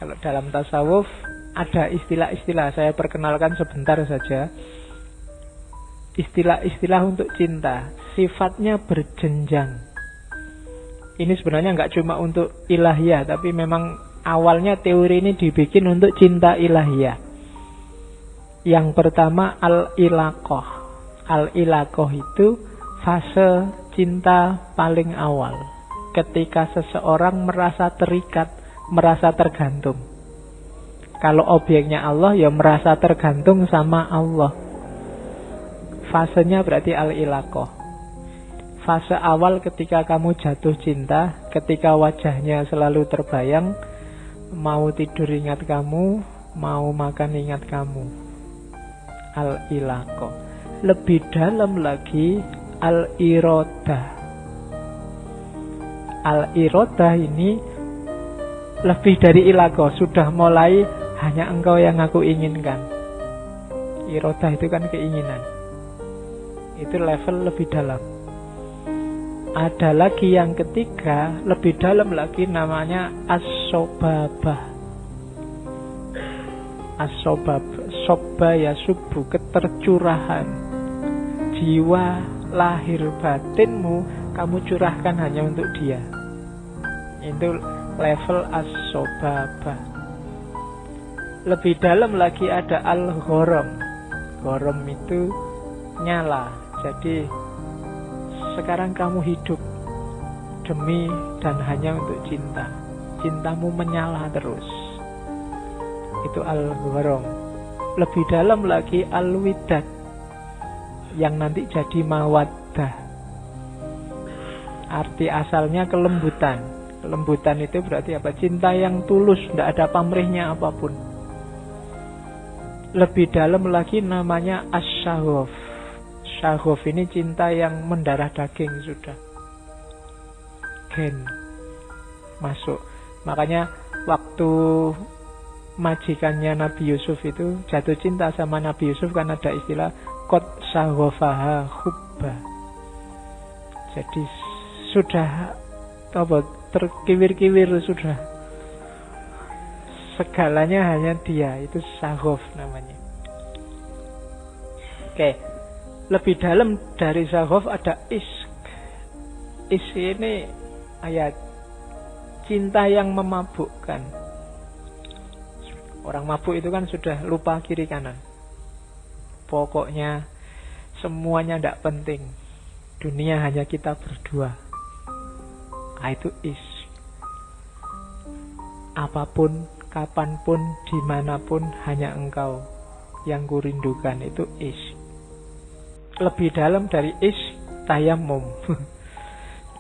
Kalau dalam tasawuf ada istilah-istilah, saya perkenalkan sebentar saja. Istilah-istilah untuk cinta, sifatnya berjenjang. Ini sebenarnya nggak cuma untuk ilahiyah, tapi memang awalnya teori ini dibikin untuk cinta ilahiyah. Yang pertama al-ilaqah. Al-ilaqah itu fase cinta paling awal, ketika seseorang merasa terikat, merasa tergantung. Kalau objeknya Allah, ya merasa tergantung sama Allah. Fasenya berarti al-ilaqah. Fase awal ketika kamu jatuh cinta, ketika wajahnya selalu terbayang, mau tidur ingat kamu, mau makan ingat kamu. Al-ilaqah. Lebih dalam lagi al-iradah. Al-iradah ini lebih dari ilaqah, sudah mulai hanya engkau yang aku inginkan. Iradah itu kan keinginan. Itu level lebih dalam. Ada lagi yang ketiga, lebih dalam lagi, namanya as-sobabah. As-sobabah, sobba ya subuh, ketercurahan. Jiwa lahir batinmu kamu curahkan hanya untuk dia. Itu level as-sobabah. Lebih dalam lagi ada al-ghorom. Ghorom itu nyala. Jadi sekarang kamu hidup demi dan hanya untuk cinta. Cintamu menyala terus. Itu al-ghorom. Lebih dalam lagi al-widad, yang nanti jadi mawaddah. Arti asalnya kelembutan. Kelembutan itu berarti apa? Cinta yang tulus, tidak ada pamrihnya apapun. Lebih dalam lagi namanya as-syaghaf. Syaghaf ini cinta yang mendarah daging sudah. Gen masuk. Makanya waktu majikannya Nabi Yusuf itu jatuh cinta sama Nabi Yusuf, kan ada istilah qad syaghafaha hubba. Jadi sudah terkiwir-kiwir, sudah segalanya hanya dia. Itu syaghaf namanya. Oke. Lebih dalam dari syaghaf ada ishq. Ishq ini ayat cinta yang memabukkan. Orang mabuk itu kan sudah lupa kiri kanan. Pokoknya semuanya tidak penting. Dunia hanya kita berdua. Itu ishq. Apapun, kapanpun, dimanapun, hanya engkau yang kurindukan. Itu ishq. Lebih dalam dari ishq, tayammum.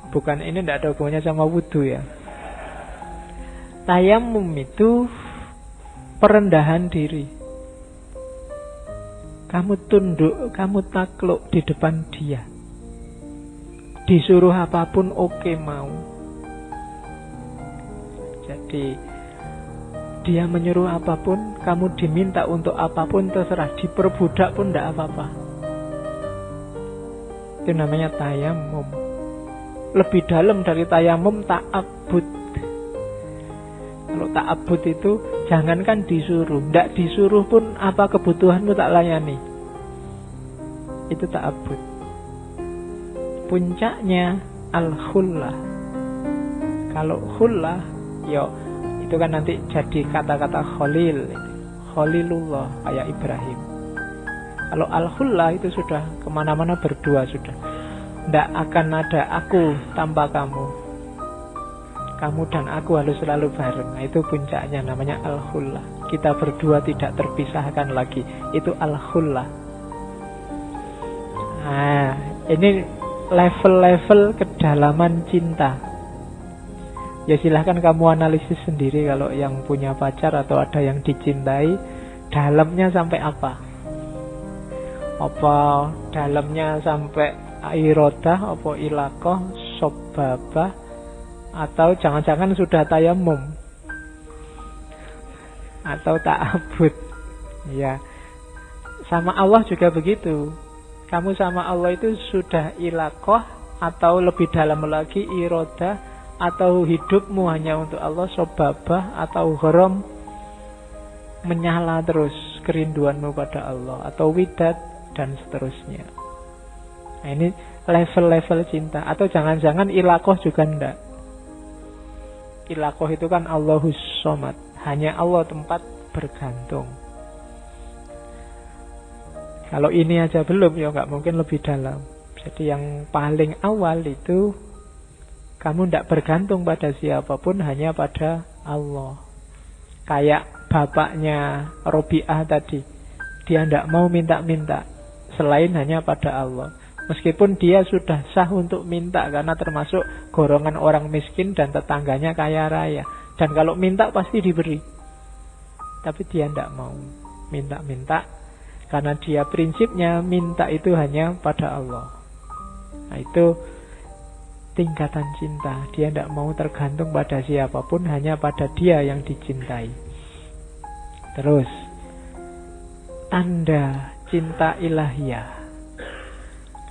Bukan, ini tidak ada hubungannya sama wudhu ya. Tayammum itu perendahan diri. Kamu tunduk, kamu takluk di depan dia. Disuruh apapun oke mau. Jadi dia menyuruh apapun, kamu diminta untuk apapun terserah. Diperbudak pun tidak apa-apa. Itu namanya tayammum. Lebih dalam dari tayammum, ta'abbud. Kalau ta'abbud itu jangankan disuruh, tidak disuruh pun apa kebutuhanmu tak layani. Itu ta'abbud. Puncaknya al-khullah. Kalau khullah, itu kan nanti jadi kata-kata khalil, khalilullah, kayak Ibrahim. Kalau al-khullah itu sudah kemana-mana berdua sudah. Tidak akan ada aku tanpa kamu. Kamu dan aku harus selalu bareng. Nah, itu puncaknya, namanya al-khullah. Kita berdua tidak terpisahkan lagi. Itu al-khullah. Nah, ini level-level kedalaman cinta. Ya silahkan kamu analisis sendiri kalau yang punya pacar atau ada yang dicintai, dalamnya sampai apa? Apa dalamnya sampai iradah, apa ilaqah, sobabah, atau jangan-jangan sudah tayammum atau ta'abbud. Ya, sama Allah juga begitu. Kamu sama Allah itu sudah ilaqah, atau lebih dalam lagi iradah, atau hidupmu hanya untuk Allah, sobabah, atau gharam, menyala terus kerinduanmu pada Allah, atau widat dan seterusnya. Nah, ini level-level cinta. Atau jangan-jangan ilaqoh juga enggak. Ilaqoh itu kan Allahus Somad, hanya Allah tempat bergantung. Kalau ini aja belum, ya nggak mungkin lebih dalam. Jadi yang paling awal itu kamu tidak bergantung pada siapapun, hanya pada Allah. Kayak bapaknya Robi'ah tadi, dia tidak mau minta-minta selain hanya pada Allah. Meskipun dia sudah sah untuk minta karena termasuk golongan orang miskin dan tetangganya kaya raya. Dan kalau minta pasti diberi. Tapi dia tidak mau minta-minta karena dia prinsipnya minta itu hanya pada Allah. Nah, itu tingkatan cinta. Dia tidak mau tergantung pada siapapun, hanya pada dia yang dicintai. Terus, tanda cinta ilahiyah.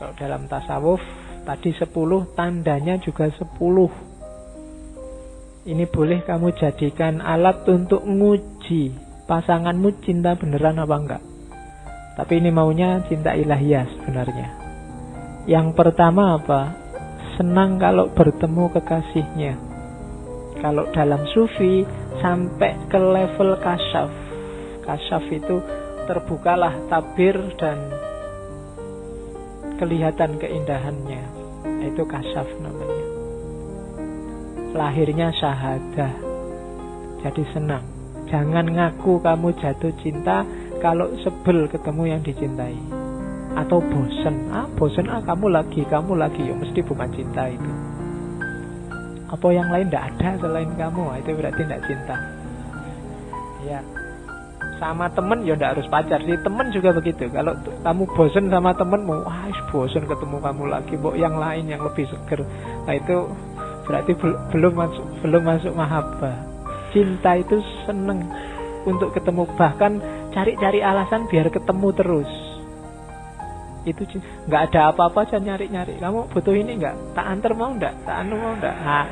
Kalau dalam tasawuf tadi 10, tandanya juga 10. Ini boleh kamu jadikan alat untuk nguji pasanganmu cinta beneran apa enggak. Tapi ini maunya cinta ilahiyah sebenarnya. Yang pertama apa? Senang kalau bertemu kekasihnya. Kalau dalam sufi sampai ke level kasyaf. Kasyaf itu terbukalah tabir dan kelihatan keindahannya. Itu kasyaf namanya. Lahirnya syahadah. Jadi senang. Jangan ngaku kamu jatuh cinta kalau sebel ketemu yang dicintai. Atau bosen. Bosen kamu lagi. Ya mesti bukan cinta itu. Apa yang lain tidak ada selain kamu, itu berarti tidak cinta. Ya. Sama temen ya tidak harus pacar sih. Temen juga begitu. Kalau kamu bosen sama temenmu, bosen ketemu kamu lagi, mbok yang lain yang lebih seger. Nah, itu berarti belum masuk mahabbah. Cinta itu seneng untuk ketemu, bahkan cari-cari alasan biar ketemu terus. Itu nggak ada apa-apa aja nyari-nyari. Kamu butuh ini nggak? Tak antar mau nggak? Tak anu mau nggak? Nah,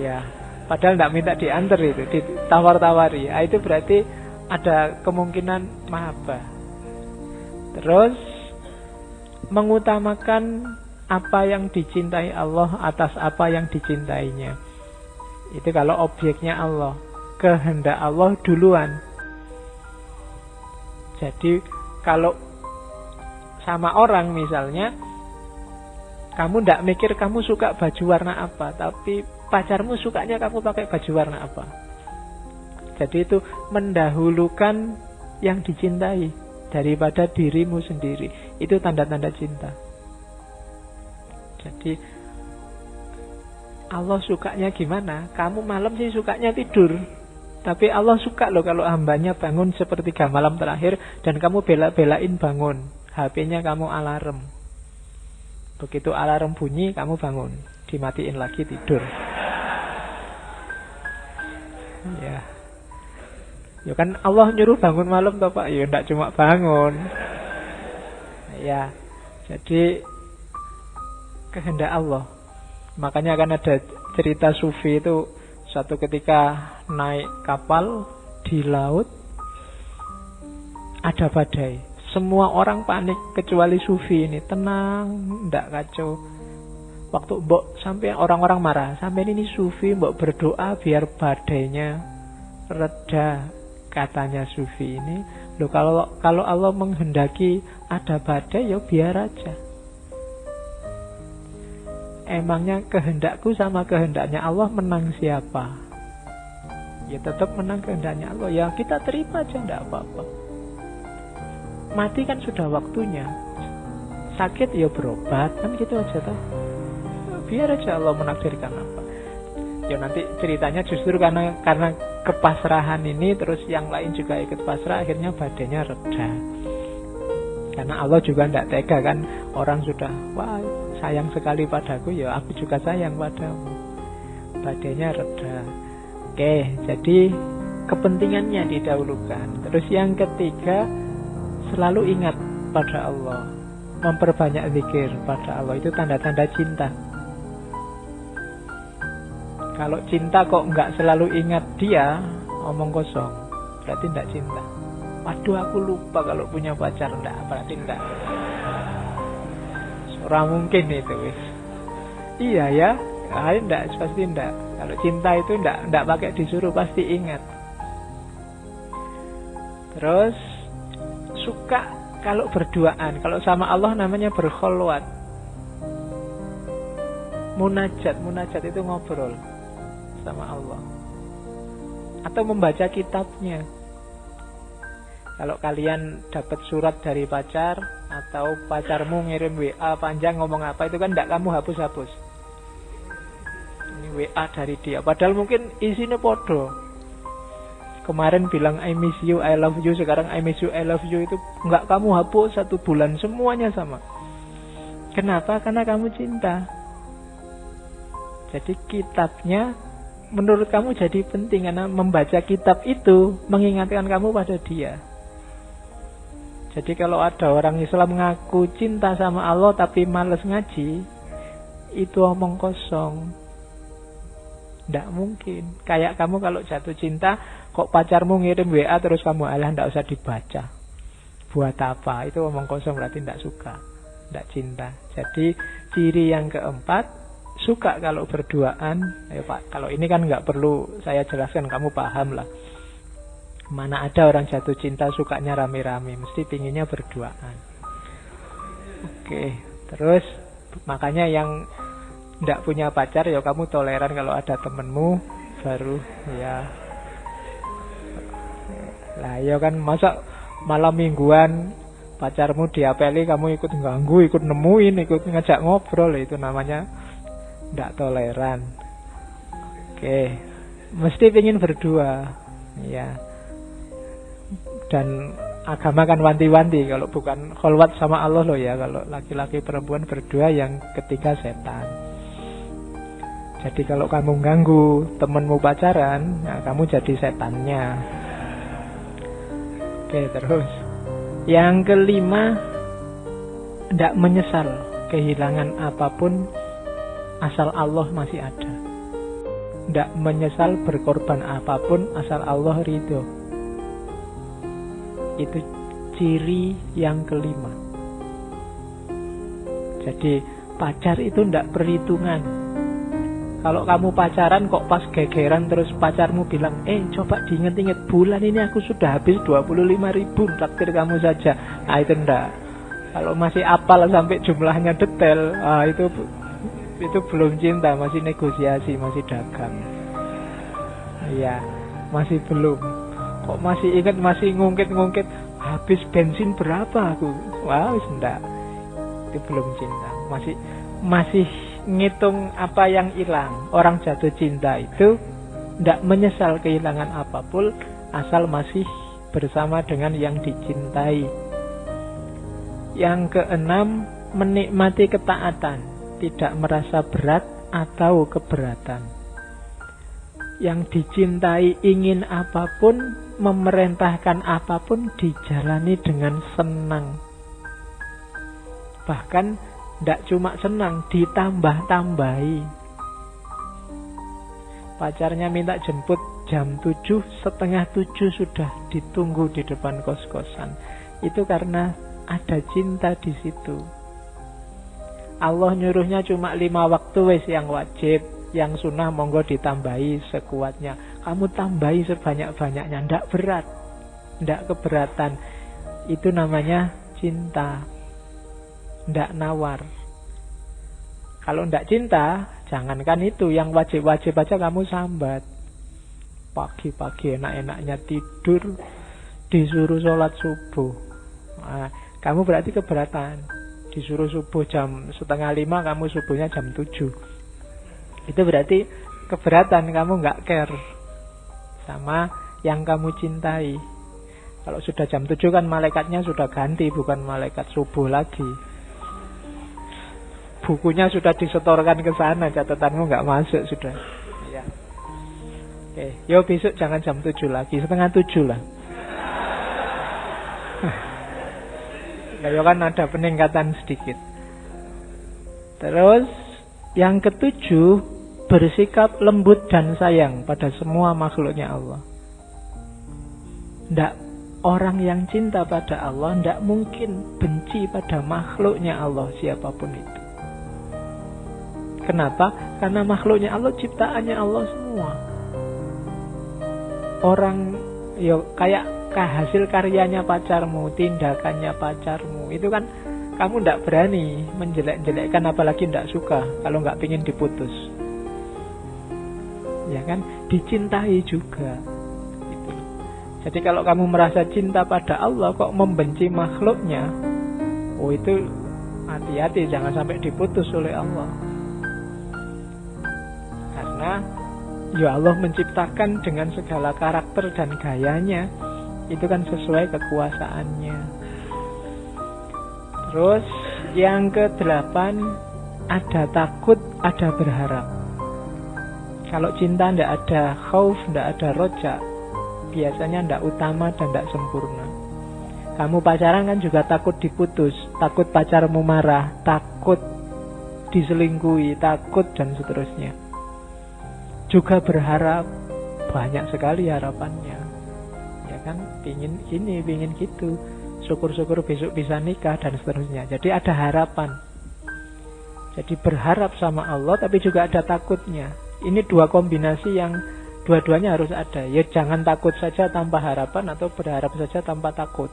ya. Padahal nggak minta diantar itu, ditawar-tawari. Nah, itu berarti ada kemungkinan mahabbah. Terus mengutamakan apa yang dicintai Allah atas apa yang dicintainya. Itu kalau objeknya Allah, kehendak Allah duluan. Jadi kalau sama orang misalnya, kamu tidak mikir kamu suka baju warna apa, tapi pacarmu sukanya kamu pakai baju warna apa. Jadi itu mendahulukan yang dicintai daripada dirimu sendiri. Itu tanda-tanda cinta. Jadi Allah sukanya gimana? Kamu malam sih sukanya tidur, tapi Allah suka loh kalau hambanya bangun sepertiga malam terakhir dan kamu bela-belain bangun. HP-nya kamu alarm. Begitu alarm bunyi, kamu bangun. Dimatiin lagi tidur. Ya. Ya kan Allah nyuruh bangun malam toh Pak. Ya enggak cuma bangun. Ya. Jadi kehendak Allah. Makanya kan ada cerita sufi itu, suatu ketika naik kapal di laut, ada badai. Semua orang panik kecuali sufi ini, tenang, ndak kacau. Waktu mbok sampai orang-orang marah, sampai ini sufi mbok berdoa biar badainya reda. Katanya sufi ini, loh kalau Allah menghendaki ada badai ya biar aja. Emangnya kehendakku sama kehendaknya Allah menang siapa? Ya tetap menang kehendaknya Allah. Ya kita terima aja, enggak apa-apa. Mati kan sudah waktunya. Sakit ya berobat, kan gitu aja toh. Biar aja Allah menakdirkan apa. Ya nanti ceritanya justru karena kepasrahan ini, terus yang lain juga ikut pasrah, akhirnya badainya reda. Karena Allah juga tidak tega kan. Orang sudah, wah sayang sekali padaku, ya aku juga sayang padamu. Badainya reda. Oke, jadi kepentingannya didahulukan. Terus yang ketiga, selalu ingat pada Allah. Memperbanyak zikir pada Allah. Itu tanda-tanda cinta. Kalau cinta kok nggak selalu ingat dia, omong kosong. berarti tidak cinta. Waduh, aku lupa kalau punya pacar, enggak, berarti enggak. Ora mungkin itu wis. Iya ya, enggak, pasti enggak. Kalau cinta itu enggak pakai disuruh, pasti ingat. Terus suka kalau berduaan. Kalau sama Allah namanya berkholwat. Munajat itu ngobrol sama Allah. Atau membaca kitabnya. Kalau kalian dapat surat dari pacar atau pacarmu ngirim WA panjang ngomong apa, itu kan tidak kamu hapus-hapus. Ini WA dari dia, padahal mungkin isinya podo. Kemarin bilang I miss you, I love you, sekarang I miss you, I love you, itu nggak kamu hapus 1 bulan, semuanya sama. Kenapa? Karena kamu cinta. Jadi kitabnya menurut kamu jadi penting, karena membaca kitab itu mengingatkan kamu pada dia. Jadi kalau ada orang Islam ngaku cinta sama Allah tapi malas ngaji, itu omong kosong. Tidak mungkin. Kayak kamu kalau jatuh cinta, kok pacarmu ngirim WA terus kamu alah tidak usah dibaca. Buat apa? Itu omong kosong, berarti tidak suka, tidak cinta. Jadi ciri yang keempat, suka kalau berduaan. Ayo Pak, kalau ini kan nggak perlu saya jelaskan, kamu paham lah. Mana ada orang jatuh cinta sukanya rame-rame, mesti pinginnya berduaan. Oke, terus makanya yang tidak punya pacar ya kamu toleran kalau ada temenmu baru ya. Lah ya kan, masa malam mingguan pacarmu diapeli kamu ikut ganggu, ikut nemuin, ikut ngajak ngobrol, itu namanya tidak toleran. Oke, mesti pingin berdua ya. Dan agama kan wanti-wanti, kalau bukan kholwat sama Allah loh ya, kalau laki-laki perempuan berdua, yang ketiga setan. Jadi kalau kamu ganggu temenmu pacaran, nah kamu jadi setannya. Oke, terus yang kelima, tidak menyesal kehilangan apapun asal Allah masih ada. Tidak menyesal berkorban apapun asal Allah ridho. Itu ciri yang kelima. Jadi pacar itu tidak perhitungan. Kalau kamu pacaran kok pas gegeran terus pacarmu bilang, coba diinget-inget, bulan ini aku sudah habis 25.000, traktir kamu saja. Nah itu enggak. Kalau masih apal sampai jumlahnya detail, itu belum cinta, masih negosiasi, masih dagang. Iya, masih belum. Kok masih ingat, masih ngungkit-ngungkit, habis bensin berapa aku? Wah, wis enggak. Itu belum cinta. Masih ngitung apa yang hilang. Orang jatuh cinta itu enggak menyesal kehilangan apapun asal masih bersama dengan yang dicintai. Yang keenam, menikmati ketaatan, tidak merasa berat atau keberatan. Yang dicintai ingin apapun, memerintahkan apapun, dijalani dengan senang. Bahkan tidak cuma senang, ditambah-tambahi. Pacarnya minta jemput jam 7, setengah 7 sudah ditunggu di depan kos-kosan. Itu karena ada cinta di situ. Allah nyuruhnya cuma 5 waktu wis yang wajib. Yang sunnah monggo ditambahi sekuatnya. Kamu tambahi sebanyak-banyaknya, ndak berat, ndak keberatan. Itu namanya cinta, ndak nawar. Kalau ndak cinta, jangankan itu, yang wajib-wajib aja kamu sambat. Pagi-pagi enak-enaknya tidur, disuruh sholat subuh. Nah, kamu berarti keberatan. Disuruh subuh jam 4:30, kamu subuhnya jam 7. Itu berarti keberatan, kamu nggak care sama yang kamu cintai. Kalau sudah jam 7 kan malaikatnya sudah ganti, bukan malaikat subuh lagi. Bukunya sudah disetorkan ke sana, catatanmu nggak masuk sudah. Ya. Oke, yo besok jangan jam 7 lagi, 6:30 lah. Yo kan ada peningkatan sedikit. Terus yang ketujuh, bersikap lembut dan sayang pada semua makhluknya Allah. Orang yang cinta pada Allah tidak mungkin benci pada makhluknya Allah, siapapun itu. Kenapa? Karena makhluknya Allah ciptaannya Allah semua. Orang kayak hasil karyanya pacarmu, tindakannya pacarmu, itu kan kamu tidak berani menjelek-jelekkan, apalagi tidak suka kalau nggak pingin diputus. Ya kan? Dicintai juga. Gitu. Jadi kalau kamu merasa cinta pada Allah kok membenci makhluknya, itu hati-hati, jangan sampai diputus oleh Allah. Karena ya Allah menciptakan dengan segala karakter dan gayanya, itu kan sesuai kekuasaannya. Terus yang ke-8, ada takut, ada berharap. Kalau cinta tidak ada khauf, tidak ada roja, biasanya tidak utama dan tidak sempurna. Kamu pacaran kan juga takut diputus, takut pacarmu marah, takut diselingkuhi, takut dan seterusnya. Juga berharap, banyak sekali harapannya. Ya kan, pingin ini, pingin gitu. Syukur-syukur besok bisa nikah dan seterusnya. Jadi ada harapan. Jadi berharap sama Allah tapi juga ada takutnya. Ini dua kombinasi yang dua-duanya harus ada. Ya jangan takut saja tanpa harapan, atau berharap saja tanpa takut.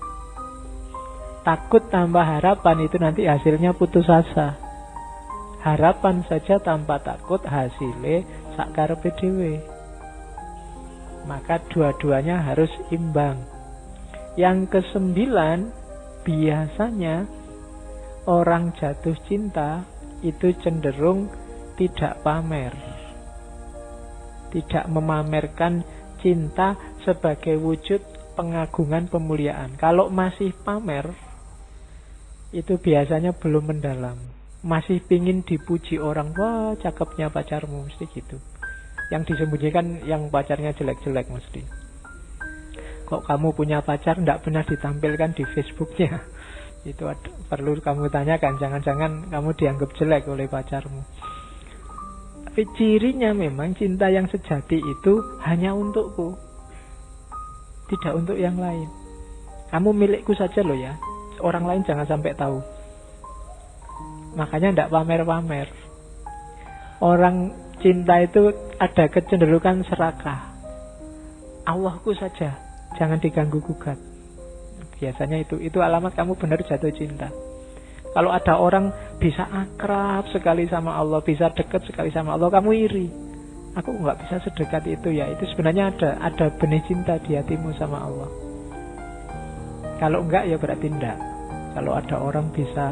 Takut tanpa harapan itu nanti hasilnya putus asa. Harapan saja tanpa takut hasilnya sakarepe dhewe. Maka dua-duanya harus imbang. Yang ke-9, biasanya orang jatuh cinta itu cenderung tidak pamer. Tidak memamerkan cinta sebagai wujud pengagungan, pemuliaan. Kalau masih pamer, itu biasanya belum mendalam. Masih pingin dipuji orang, wah cakepnya pacarmu, mesti gitu. Yang disembunyikan yang pacarnya jelek-jelek mesti. Kok kamu punya pacar tidak pernah ditampilkan di Facebooknya? Itu perlu kamu tanyakan, jangan-jangan kamu dianggap jelek oleh pacarmu. Tapi cirinya memang cinta yang sejati itu hanya untukku, tidak untuk yang lain. Kamu milikku saja loh ya, orang lain jangan sampai tahu. Makanya tidak pamer-pamer. Orang cinta itu ada kecenderungan serakah. Allahku saja, jangan diganggu gugat. Biasanya itu alamat kamu benar jatuh cinta. Kalau ada orang bisa akrab sekali sama Allah, bisa dekat sekali sama Allah, kamu iri. Aku nggak bisa sedekat itu ya. Itu sebenarnya ada benih cinta di hatimu sama Allah. Kalau enggak ya berarti enggak. Kalau ada orang bisa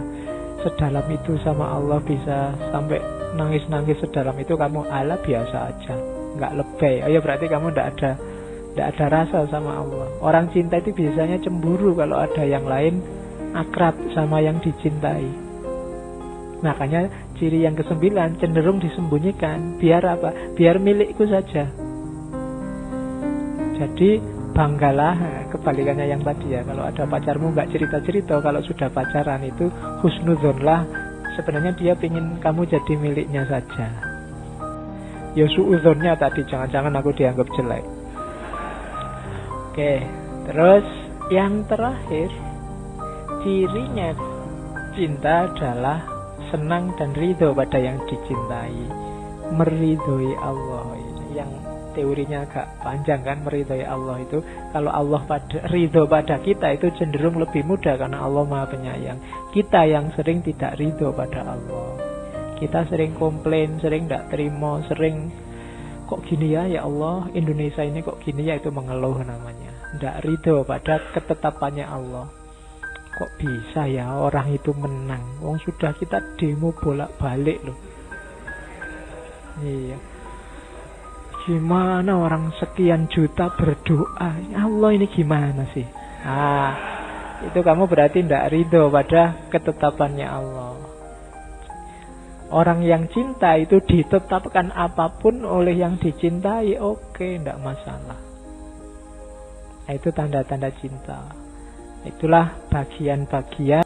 sedalam itu sama Allah, bisa sampai nangis-nangis sedalam itu, kamu ala biasa aja, nggak lebay. Ya berarti kamu enggak ada rasa sama Allah. Orang cinta itu biasanya cemburu kalau ada yang lain akrab sama yang dicintai. Makanya ciri yang ke-9 cenderung disembunyikan. Biar apa? Biar milikku saja. Jadi banggalah, kebalikannya yang tadi ya. Kalau ada pacarmu nggak cerita-cerita, kalau sudah pacaran itu husnudzonlah. Sebenarnya dia pingin kamu jadi miliknya saja. Ya suudzonnya tadi, jangan-jangan aku dianggap jelek. Oke, terus yang terakhir, cirinya cinta adalah senang dan ridho pada yang dicintai. Meridhoi Allah. Yang teorinya agak panjang kan, meridhoi Allah itu. Kalau Allah ridho pada kita itu cenderung lebih mudah karena Allah Maha Penyayang. Kita yang sering tidak ridho pada Allah. Kita sering komplain, sering tidak terima, sering kok gini ya Allah, Indonesia ini kok gini ya, itu mengeluh namanya. Tidak ridho pada ketetapannya Allah. Kok bisa ya orang itu menang? Wong sudah kita demo bolak-balik loh. Iya. Gimana orang sekian juta berdoa? Allah ini gimana sih? Itu kamu berarti tidak ridho pada ketetapannya Allah. Orang yang cinta itu ditetapkan apapun oleh yang dicintai, oke, tidak masalah. Itu tanda-tanda cinta. Itulah bagian-bagian